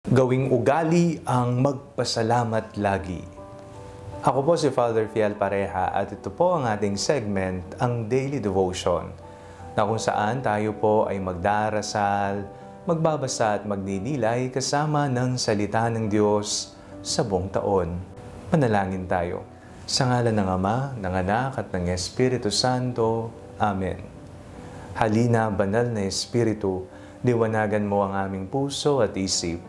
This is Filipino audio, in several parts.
Gawing ugali ang magpasalamat lagi. Ako po si Father Fiel Pareha at ito po ang ating segment, ang Daily Devotion, na kung saan tayo po ay magdarasal, magbabasa at magdidilay kasama ng salita ng Diyos sa buong taon. Manalangin tayo. Sa ngalan ng Ama, ng Anak at ng Espiritu Santo. Amen. Halina, banal na Espiritu, liwanagan mo ang aming puso at isip,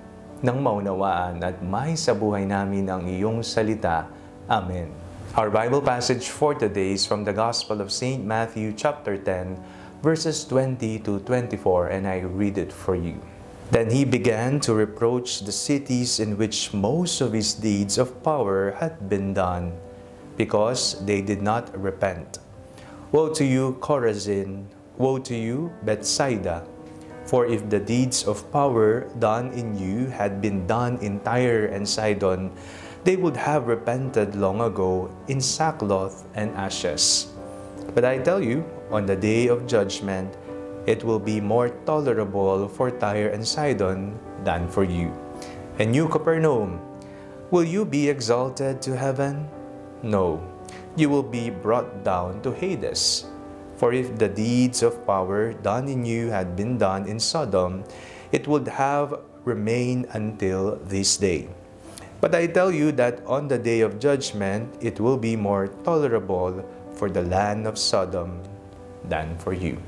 nang maunawaan at may sa buhay namin ang iyong salita. Amen. Our Bible passage for today is from the Gospel of St. Matthew chapter 10, verses 20 to 24, and I read it for you. Then he began to reproach the cities in which most of his deeds of power had been done, because they did not repent. Woe to you, Chorazin! Woe to you, Bethsaida! For if the deeds of power done in you had been done in Tyre and Sidon, they would have repented long ago in sackcloth and ashes. But I tell you, on the day of judgment, it will be more tolerable for Tyre and Sidon than for you. And you, Capernaum, will you be exalted to heaven? No, you will be brought down to Hades. For if the deeds of power done in you had been done in Sodom, it would have remained until this day. But I tell you that on the day of judgment, it will be more tolerable for the land of Sodom than for you.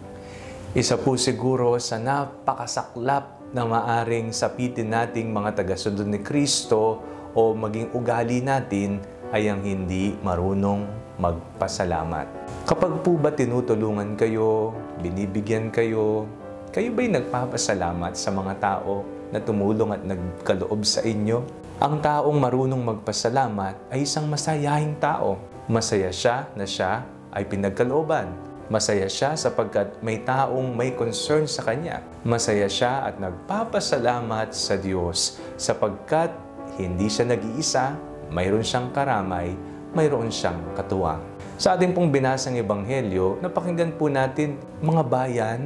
Isa po siguro sa napakasaklap na maaring sapitin nating mga taga-sunod ni Kristo o maging ugali natin ay ang hindi marunong magpasalamat. Kapag po ba tinutulungan kayo, binibigyan kayo, kayo ba'y nagpapasalamat sa mga tao na tumulong at nagkaloob sa inyo? Ang taong marunong magpasalamat ay isang masayahing tao. Masaya siya na siya ay pinagkalooban. Masaya siya sapagkat may taong may concern sa kanya. Masaya siya at nagpapasalamat sa Diyos sapagkat hindi siya nag-iisa, mayroon siyang karamay, mayroon siyang katuwang. Sa ating pong binasang Ebanghelyo, napakinggan po natin mga bayan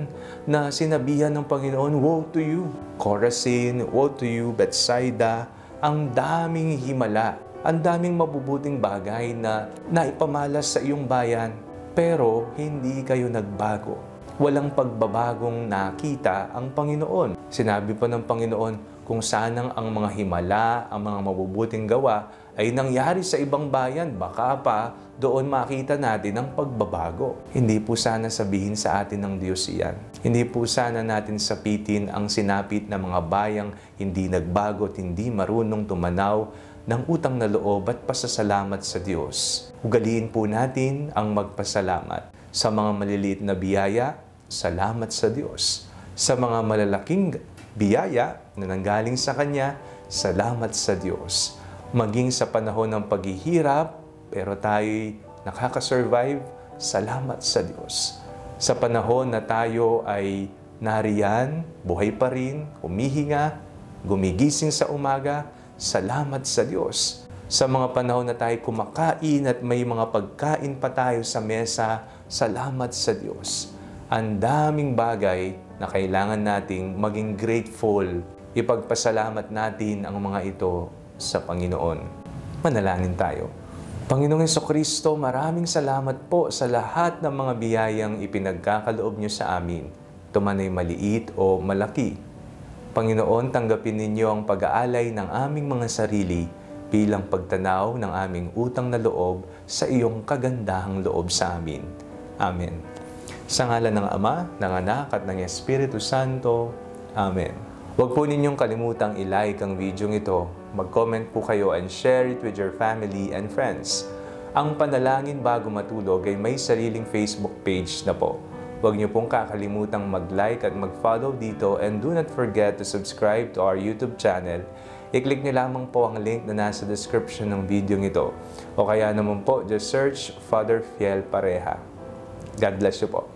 na sinabihan ng Panginoon, woe to you, Chorazin, woe to you, Bethsaida. Ang daming himala, ang daming mabubuting bagay na naipamalas sa iyong bayan, pero hindi kayo nagbago. Walang pagbabagong nakita ang Panginoon. Sinabi pa ng Panginoon, kung sanang ang mga himala, ang mga mabubuting gawa ay nangyari sa ibang bayan, baka pa doon makita natin ang pagbabago. Hindi po sana sabihin sa atin ng Diyos iyan. Hindi po sana natin sapitin ang sinapit na mga bayang hindi nagbago at hindi marunong tumanaw ng utang na loob at pasasalamat sa Diyos. Ugaliin po natin ang magpasalamat. Sa mga maliliit na biyaya, salamat sa Diyos. Sa mga malalaking biyaya na nanggaling sa Kanya, salamat sa Diyos. Maging sa panahon ng paghihirap, pero tayo'y nakakasurvive, salamat sa Diyos. Sa panahon na tayo ay nariyan, buhay pa rin, humihinga, gumigising sa umaga, salamat sa Diyos. Sa mga panahon na tayo kumakain at may mga pagkain pa tayo sa mesa, salamat sa Diyos. Ang daming bagay na kailangan nating maging grateful. Ipagpasalamat natin ang mga ito sa Panginoon. Manalangin tayo. Panginoong Jesucristo, maraming salamat po sa lahat ng mga biyayang ipinagkakaloob niyo sa amin. Ito man ay maliit o malaki. Panginoon, tanggapin ninyo ang pag-aalay ng aming mga sarili bilang pagtanaw ng aming utang na loob sa iyong kagandahang loob sa amin. Amen. Sa ngalan ng Ama, ng Anak at ng Espiritu Santo. Amen. Huwag po ninyong kalimutang i-like ang video ito. Mag-comment po kayo and share it with your family and friends. Ang Panalangin Bago Matulog ay may sariling Facebook page na po. Huwag niyo pong kakalimutang mag-like at mag-follow dito, and do not forget to subscribe to our YouTube channel. I-click niyo lamang po ang link na nasa description ng video ito. O kaya naman po, just search Father Fiel Pareha. God bless you po.